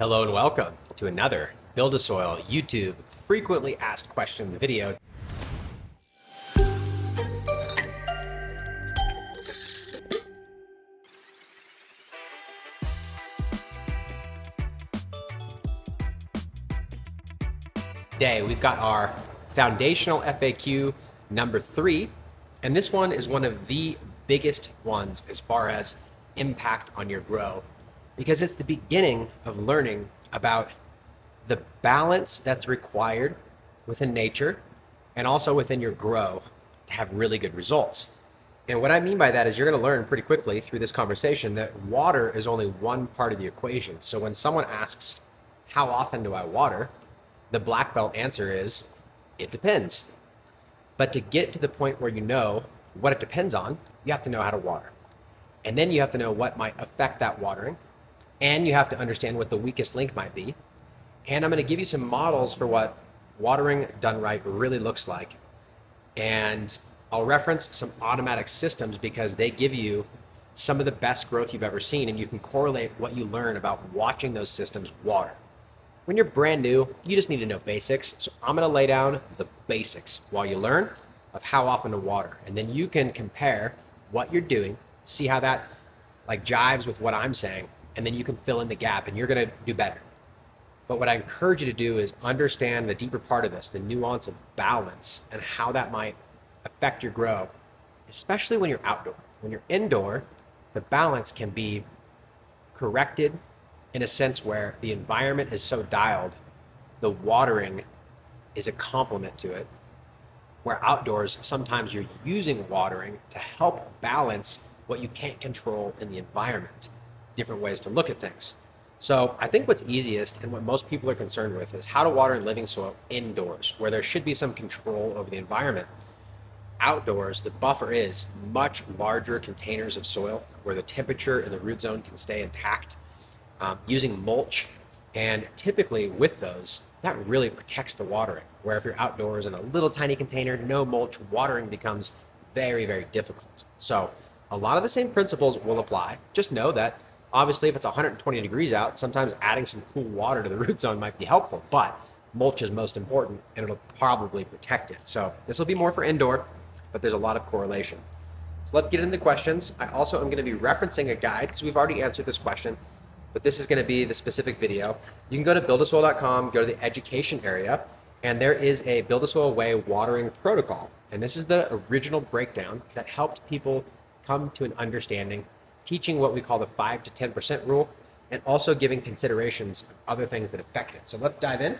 Hello and welcome to another BuildASoil YouTube frequently asked questions video. Today we've got our foundational FAQ number 3, and this one is one of the biggest ones as far as impact on your grow, because it's the beginning of learning about the balance that's required within nature and also within your grow to have really good results. And what I mean by that is you're going to learn pretty quickly through this conversation that water is only one part of the equation. So when someone asks, how often do I water? The black belt answer is, it depends. But to get to the point where you know what it depends on, you have to know how to water. And then you have to know what might affect that watering. And you have to understand what the weakest link might be. And I'm going to give you some models for what watering done right really looks like. And I'll reference some automatic systems because they give you some of the best growth you've ever seen, and you can correlate what you learn about watching those systems water. When you're brand new, you just need to know basics. So I'm going to lay down the basics while you learn of how often to water. And then you can compare what you're doing, see how that jives with what I'm saying, and then you can fill in the gap and you're going to do better. But what I encourage you to do is understand the deeper part of this, the nuance of balance and how that might affect your grow, especially when you're outdoor. When you're indoor, the balance can be corrected in a sense where the environment is so dialed, the watering is a complement to it. Where outdoors, sometimes you're using watering to help balance what you can't control in the environment. Different ways to look at things. So I think what's easiest and what most people are concerned with is how to water in living soil indoors, where there should be some control over the environment. Outdoors, the buffer is much larger containers of soil where the temperature and the root zone can stay intact. Using mulch, and typically with those, that really protects the watering. Where if you're outdoors in a little tiny container, no mulch, watering becomes very, very difficult. So a lot of the same principles will apply. Just know that obviously if it's 120 degrees out, sometimes adding some cool water to the root zone might be helpful, but mulch is most important and it'll probably protect it. So this will be more for indoor, but there's a lot of correlation. So let's get into the questions. I also am going to be referencing a guide because we've already answered this question, but this is going to be the specific video. You can go to buildasoil.com, go to the education area, and there is a BuildASoil Way watering protocol. And this is the original breakdown that helped people come to an understanding, teaching what we call the 5 to 10% rule, and also giving considerations of other things that affect it. So let's dive in.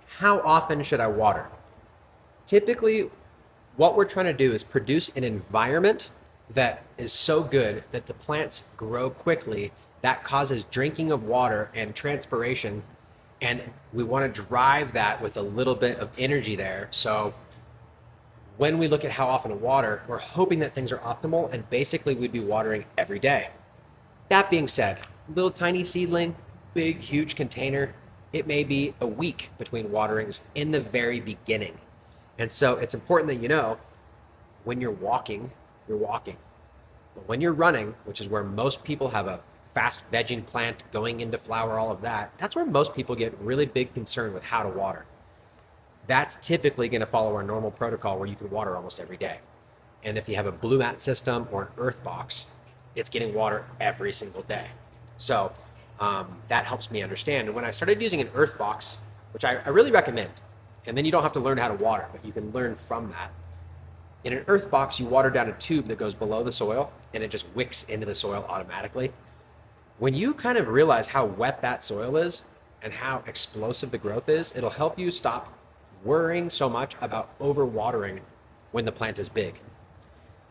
How often should I water? Typically, what we're trying to do is produce an environment that is so good that the plants grow quickly. That causes drinking of water and transpiration, and we want to drive that with a little bit of energy there. So when we look at how often to water, we're hoping that things are optimal, and basically we'd be watering every day. That being said, little tiny seedling, big, huge container, it may be a week between waterings in the very beginning. And so it's important that you know when you're walking, you're walking. But when you're running, which is where most people have a fast vegging plant going into flower, all of that, that's where most people get really big concern with how to water. That's typically going to follow our normal protocol where you can water almost every day. And if you have a blue mat system or an earth box, it's getting water every single day. So that helps me understand. And when I started using an earth box, which I really recommend, and then you don't have to learn how to water, but you can learn from that. In an earth box, you water down a tube that goes below the soil and it just wicks into the soil automatically. When you kind of realize how wet that soil is and how explosive the growth is, it'll help you stop worrying so much about overwatering when the plant is big.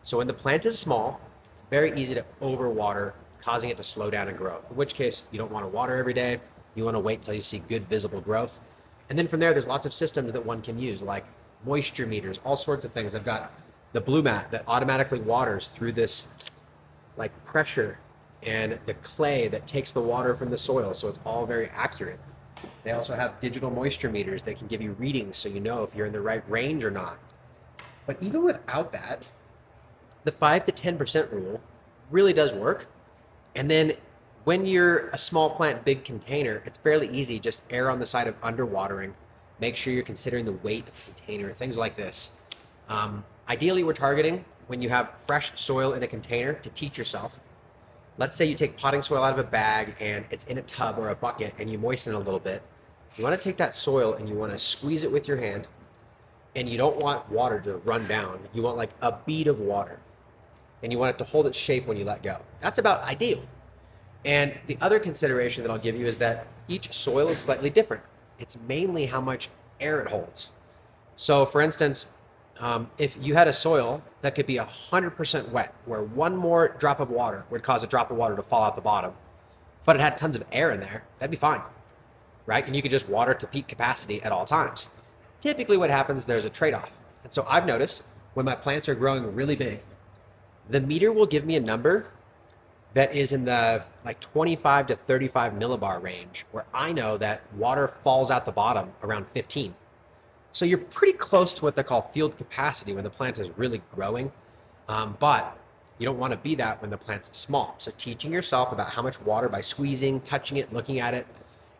So when the plant is small, it's very easy to overwater, causing it to slow down in growth, in which case you don't want to water every day. You want to wait till you see good visible growth. And then from there's lots of systems that one can use, like moisture meters, all sorts of things. I've got the blue mat that automatically waters through this pressure and the clay that takes the water from the soil, so it's all very accurate. They also have digital moisture meters that can give you readings so you know if you're in the right range or not. But even without that, the 5 to 10% rule really does work. And then When you're a small plant, big container, it's fairly easy. Just err on the side of underwatering. Make sure you're considering the weight of the container, things like this. Ideally, we're targeting when you have fresh soil in a container to teach yourself. Let's say you take potting soil out of a bag and it's in a tub or a bucket and you moisten it a little bit. You want to take that soil and you want to squeeze it with your hand, and you don't want water to run down. You want like a bead of water, and you want it to hold its shape when you let go. That's about ideal. And the other consideration that I'll give you is that each soil is slightly different. It's mainly how much air it holds. So for instance, if you had a soil that could be 100% wet, where one more drop of water would cause a drop of water to fall out the bottom, but it had tons of air in there, that'd be fine, right? And you could just water to peak capacity at all times. Typically what happens is there's a trade-off. And so I've noticed when my plants are growing really big, the meter will give me a number that is in the like 25 to 35 millibar range, where I know that water falls out the bottom around 15. So you're pretty close to what they call field capacity when the plant is really growing, but you don't want to be that when the plant's small. So teaching yourself about how much water by squeezing, touching it, looking at it,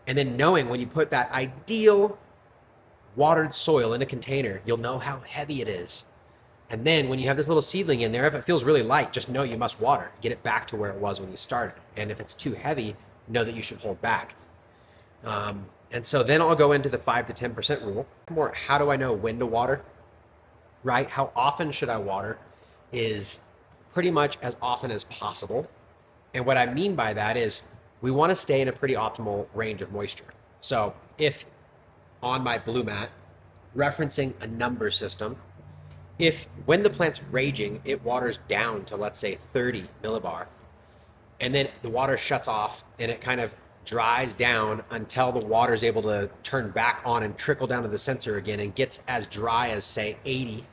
and then knowing when you put that ideal watered soil in a container, you'll know how heavy it is. And then when you have this little seedling in there, if it feels really light, just know you must water. Get it back to where it was when you started. And if it's too heavy, know that you should hold back. And so then I'll go into the 5 to 10% rule. More, how do I know when to water, right? How often should I water is pretty much as often as possible. And what I mean by that is we want to stay in a pretty optimal range of moisture. So if on my blue mat, referencing a number system, if when the plant's raging, it waters down to, let's say, 30 millibar, and then the water shuts off and it kind of dries down until the water is able to turn back on and trickle down to the sensor again and gets as dry as, say, 80,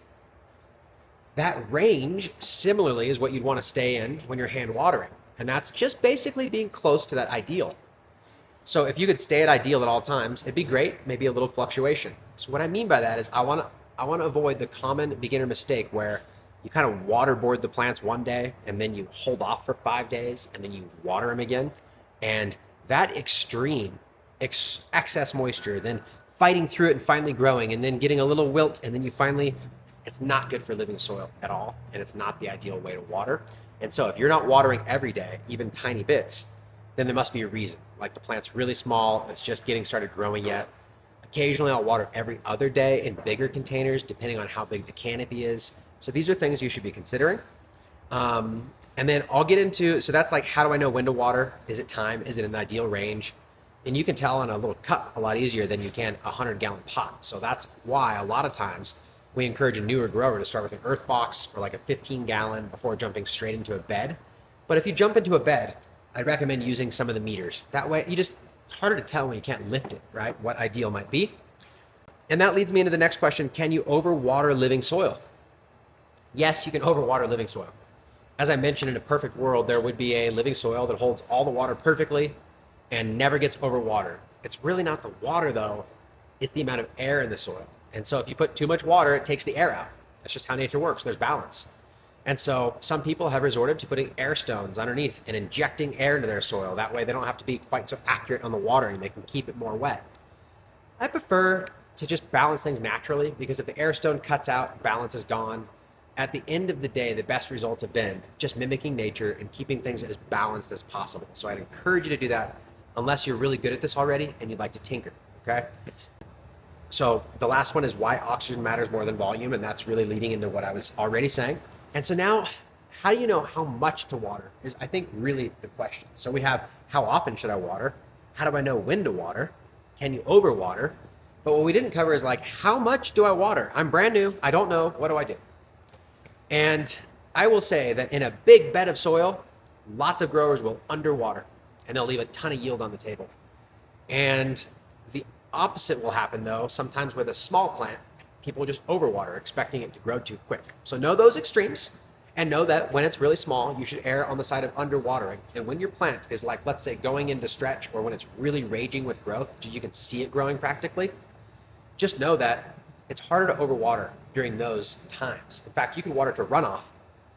that range similarly is what you'd want to stay in when you're hand watering. And that's just basically being close to that ideal. So if you could stay at ideal at all times, it'd be great, maybe a little fluctuation. So what I mean by that is I want to avoid the common beginner mistake where you kind of waterboard the plants one day and then you hold off for 5 days and then you water them again. And that extreme excess moisture, then fighting through it and finally growing and then getting a little wilt and then you finally, it's not good for living soil at all. And it's not the ideal way to water. And so if you're not watering every day, even tiny bits, then there must be a reason. Like the plant's really small, it's just getting started growing yet. Occasionally I'll water every other day in bigger containers, depending on how big the canopy is. So these are things you should be considering. And then I'll get into, so that's like, how do I know when to water? Is it time? Is it an ideal range? And you can tell on a little cup a lot easier than you can a 100-gallon pot. So that's why a lot of times we encourage a newer grower to start with an earth box or like a 15-gallon before jumping straight into a bed. But if you jump into a bed, I'd recommend using some of the meters. That way, it's harder to tell when you can't lift it, right? What ideal might be. And that leads me into the next question. Can you overwater living soil? Yes, you can overwater living soil. As I mentioned, in a perfect world, there would be a living soil that holds all the water perfectly and never gets overwatered. It's really not the water though, it's the amount of air in the soil. And so if you put too much water, it takes the air out. That's just how nature works, there's balance. And so some people have resorted to putting air stones underneath and injecting air into their soil. That way they don't have to be quite so accurate on the watering, they can keep it more wet. I prefer to just balance things naturally, because if the air stone cuts out, balance is gone. At the end of the day, the best results have been just mimicking nature and keeping things as balanced as possible. So I'd encourage you to do that unless you're really good at this already and you'd like to tinker, okay? So the last one is why oxygen matters more than volume, and that's really leading into what I was already saying. And so now, how do you know how much to water is, I think, really the question. So we have, how often should I water? How do I know when to water? Can you overwater? But what we didn't cover is like, how much do I water? I'm brand new, I don't know, what do I do? And I will say that in a big bed of soil, lots of growers will underwater and they'll leave a ton of yield on the table. And the opposite will happen though, sometimes with a small plant, people just overwater, expecting it to grow too quick. So know those extremes and know that when it's really small, you should err on the side of underwatering. And when your plant is like, let's say, going into stretch, or when it's really raging with growth, you can see it growing practically, just know that it's harder to overwater during those times. In fact, you can water to runoff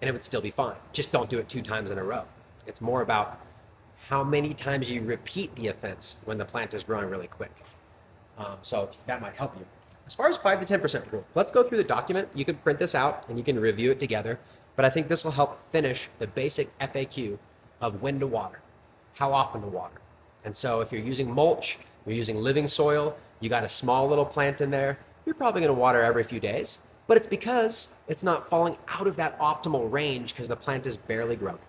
and it would still be fine. Just don't do it 2 times in a row. It's more about how many times you repeat the offense when the plant is growing really quick. So that might help you. As far as 5 to 10% rule, let's go through the document. You can print this out and you can review it together, but I think this will help finish the basic FAQ of when to water, how often to water. And so if you're using mulch, you're using living soil, you got a small little plant in there, you're probably gonna water every few days, but it's because it's not falling out of that optimal range because the plant is barely growing.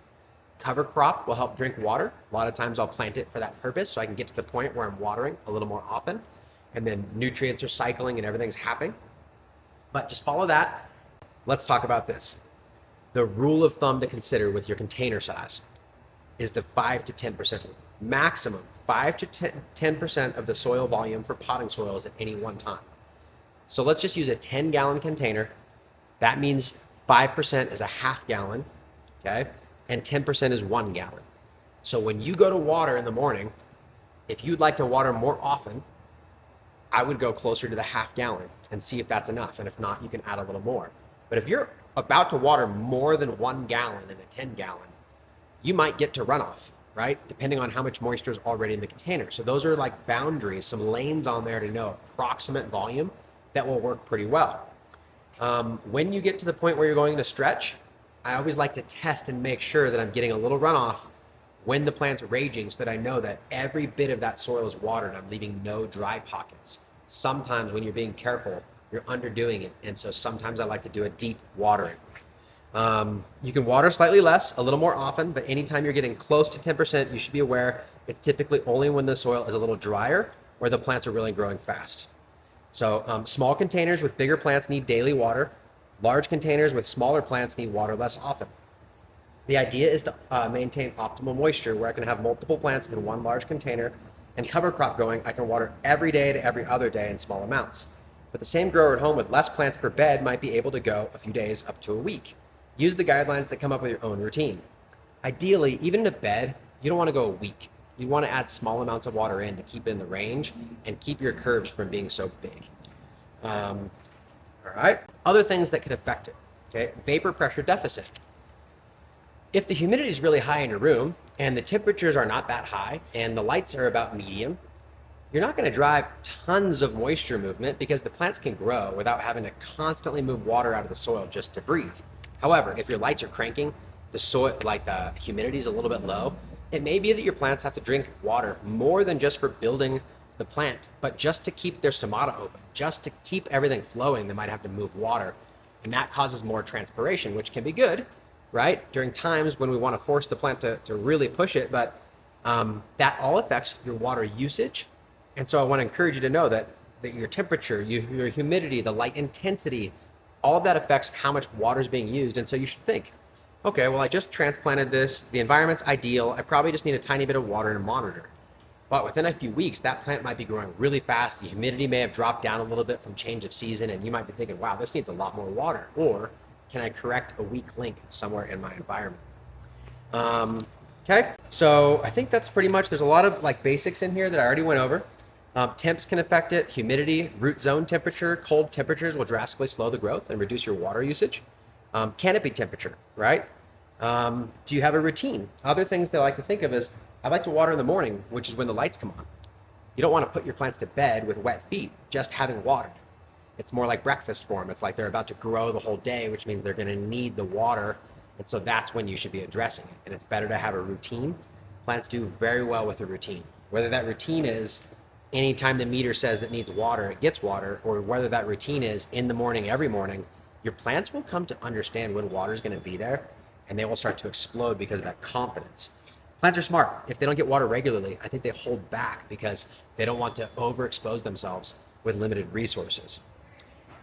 Cover crop will help drink water. A lot of times I'll plant it for that purpose so I can get to the point where I'm watering a little more often and then nutrients are cycling and everything's happening. But just follow that. Let's talk about this. The rule of thumb to consider with your container size is the 5 to 10% maximum. 5 to 10% of the soil volume for potting soils at any one time. So let's just use a 10-gallon container. That means 5% is a half gallon, okay? And 10% is 1 gallon. So when you go to water in the morning, if you'd like to water more often, I would go closer to the half gallon and see if that's enough. And if not, you can add a little more. But if you're about to water more than 1 gallon in a 10-gallon, you might get to runoff, right? Depending on how much moisture is already in the container. So those are like boundaries, some lanes on there to know approximate volume that will work pretty well. When you get to the point where you're going to stretch, I always like to test and make sure that I'm getting a little runoff when the plant's raging so that I know that every bit of that soil is watered and I'm leaving no dry pockets. Sometimes when you're being careful, you're underdoing it. And so sometimes I like to do a deep watering. You can water slightly less, a little more often, but anytime you're getting close to 10%, you should be aware it's typically only when the soil is a little drier or the plants are really growing fast. So small containers with bigger plants need daily water. Large containers with smaller plants need water less often. The idea is to maintain optimal moisture where I can have multiple plants in one large container, and cover crop growing, I can water every day to every other day in small amounts. But the same grower at home with less plants per bed might be able to go a few days up to a week. Use the guidelines to come up with your own routine. Ideally, even in a bed, you don't want to go a week. You want to add small amounts of water in to keep it in the range and keep your curves from being so big. All right. Other things that could affect it. Okay. Vapor pressure deficit. If the humidity is really high in your room and the temperatures are not that high and the lights are about medium, you're not going to drive tons of moisture movement because the plants can grow without having to constantly move water out of the soil just to breathe. However, if your lights are cranking, the soil, like the humidity is a little bit low, it may be that your plants have to drink water more than just for building the plant, but just to keep their stomata open, just to keep everything flowing, they might have to move water. And that causes more transpiration, which can be good, right? During times when we want to force the plant to really push it, but that all affects your water usage. And so I want to encourage you to know that your temperature, your humidity, the light intensity, all of that affects how much water is being used. And so you should think, okay, well, I just transplanted this. The environment's ideal. I probably just need a tiny bit of water and monitor. But within a few weeks, that plant might be growing really fast. The humidity may have dropped down a little bit from change of season. And you might be thinking, wow, this needs a lot more water. Or can I correct a weak link somewhere in my environment? Okay, so I think that's pretty much, there's a lot of like basics in here that I already went over. Temps can affect it, humidity, root zone temperature, cold temperatures will drastically slow the growth and reduce your water usage. Canopy temperature, right? Do you have a routine? Other things that I like to think of is, I like to water in the morning, which is when the lights come on. You don't want to put your plants to bed with wet feet, just having watered. It's more like breakfast for them. It's like they're about to grow the whole day, which means they're going to need the water. And so that's when you should be addressing it. And it's better to have a routine. Plants do very well with a routine. Whether that routine is anytime the meter says it needs water, it gets water, or whether that routine is in the morning, every morning, your plants will come to understand when water is going to be there, and they will start to explode because of that confidence. Plants are smart. If they don't get water regularly, I think they hold back because they don't want to overexpose themselves with limited resources.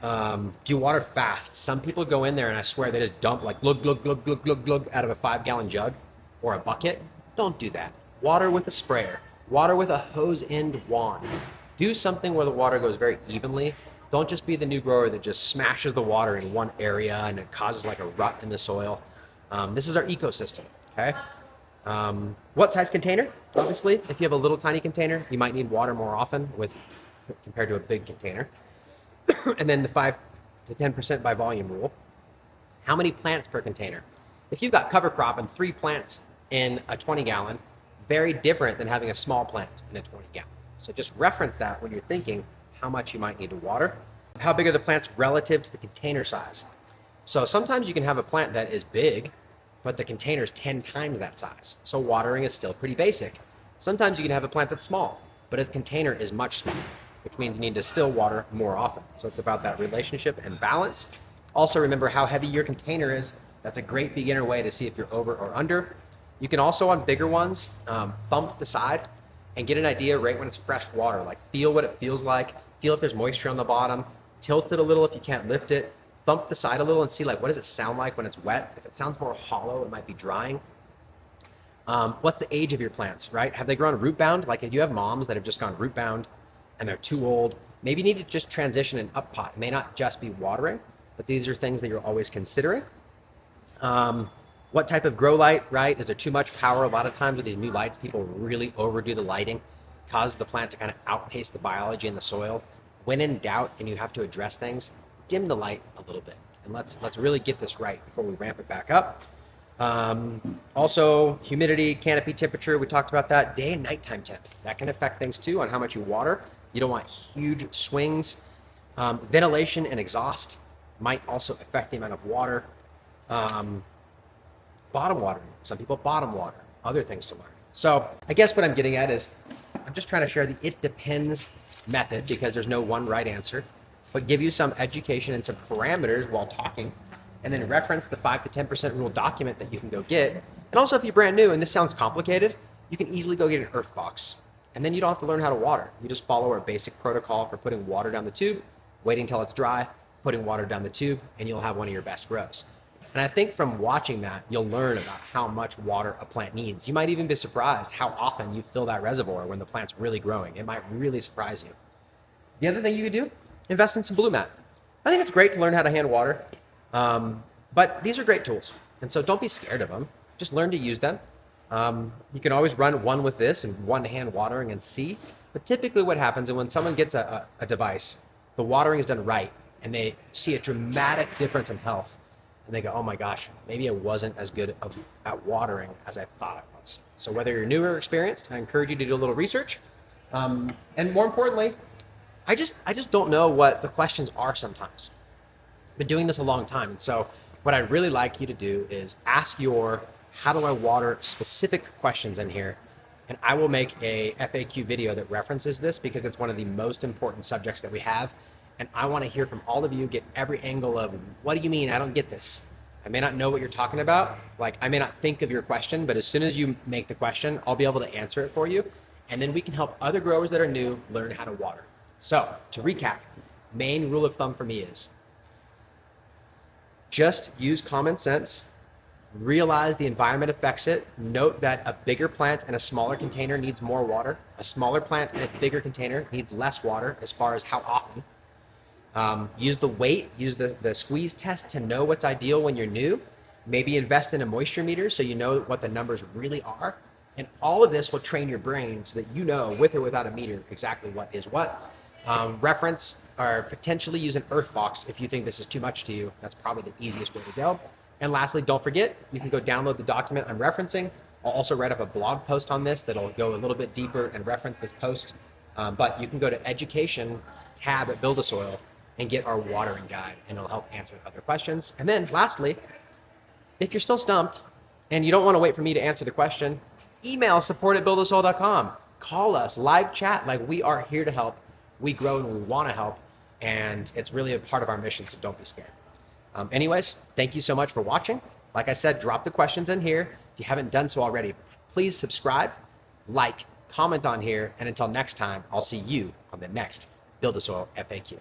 Do you water fast? Some people go in there and I swear they just dump like glug, glug, glug, glug, glug, glug out of a 5-gallon jug or a bucket. Don't do that. Water with a sprayer. Water with a hose end wand. Do something where the water goes very evenly. Don't just be the new grower that just smashes the water in one area and it causes like a rut in the soil. This is our ecosystem, okay? What size container? Obviously, if you have a little tiny container, you might need water more often compared to a big container. And then the 5 to 10% by volume rule. How many plants per container? If you've got cover crop and 3 plants in a 20-gallon, very different than having a small plant in a 20 gallon. So just reference that when you're thinking how much you might need to water. How big are the plants relative to the container size? So sometimes you can have a plant that is big, but the container is 10 times that size. So watering is still pretty basic. Sometimes you can have a plant that's small, but its container is much smaller, which means you need to still water more often. So it's about that relationship and balance. Also remember how heavy your container is. That's a great beginner way to see if you're over or under. You can also, on bigger ones, thump the side and get an idea right when it's fresh water. Like feel what it feels like, feel if there's moisture on the bottom, tilt it a little if you can't lift it, thump the side a little and see like what does it sound like when it's wet. If it sounds more hollow, it might be drying. What's the age of your plants, right? Have they grown root bound? Like if you have moms that have just gone root bound and they're too old, maybe you need to just transition an up pot. It may not just be watering, but these are things that you're always considering. What type of grow light, right? Is there too much power? A lot of times with these new lights, people really overdo the lighting, cause the plant to kind of outpace the biology in the soil. When in doubt and you have to address things, dim the light a little bit. And let's really get this right before we ramp it back up. Also, humidity, canopy temperature, we talked about that. Day and nighttime temp, that can affect things too on how much you water. You don't want huge swings. Ventilation and exhaust might also affect the amount of water. Bottom watering, some people bottom water, other things to learn. So I guess what I'm getting at is I'm just trying to share the it depends method because there's no one right answer, but give you some education and some parameters while talking, and then reference the 5 to 10% rule document that you can go get. And also if you're brand new and this sounds complicated, you can easily go get an earth box. And then you don't have to learn how to water. You just follow our basic protocol for putting water down the tube, waiting till it's dry, putting water down the tube, and you'll have one of your best grows. And I think from watching that, you'll learn about how much water a plant needs. You might even be surprised how often you fill that reservoir when the plant's really growing. It might really surprise you. The other thing you could do, invest in some blue mat. I think it's great to learn how to hand water, but these are great tools. And so don't be scared of them. Just learn to use them. You can always run one with this and one hand watering and see. But typically what happens is when someone gets a device, the watering is done right, and they see a dramatic difference in health. And they go, oh my gosh, maybe I wasn't as good at watering as I thought I was. So whether you're new or experienced, I encourage you to do a little research. And more importantly, I just don't know what the questions are sometimes. I've been doing this a long time. And so what I'd really like you to do is ask your how do I water specific questions in here. And I will make a FAQ video that references this because it's one of the most important subjects that we have. And I want to hear from all of you, get every angle of what do you mean? I don't get this. I may not know what you're talking about. Like I may not think of your question, but as soon as you make the question, I'll be able to answer it for you. And then we can help other growers that are new learn how to water. So to recap, main rule of thumb for me is just use common sense, realize the environment affects it. Note that a bigger plant in a smaller container needs more water. A smaller plant in a bigger container needs less water as far as how often. Use the weight, use the squeeze test to know what's ideal when you're new. Maybe invest in a moisture meter so you know what the numbers really are. And all of this will train your brain so that you know with or without a meter exactly what is what. Reference or potentially use an earth box if you think this is too much to you. That's probably the easiest way to go. And lastly, don't forget, you can go download the document I'm referencing. I'll also write up a blog post on this that'll go a little bit deeper and reference this post. But you can go to education tab at BuildASoil and get our watering guide, and it'll help answer other questions. And then lastly, if you're still stumped and you don't want to wait for me to answer the question, email support@buildasoil.com. Call us, live chat. Like we are here to help. We grow and we want to help, and it's really a part of our mission, so don't be scared. Anyways, thank you so much for watching. Like I said, drop the questions in here. If you haven't done so already, please subscribe, like, comment on here, and until next time, I'll see you on the next BuildASoil FAQ.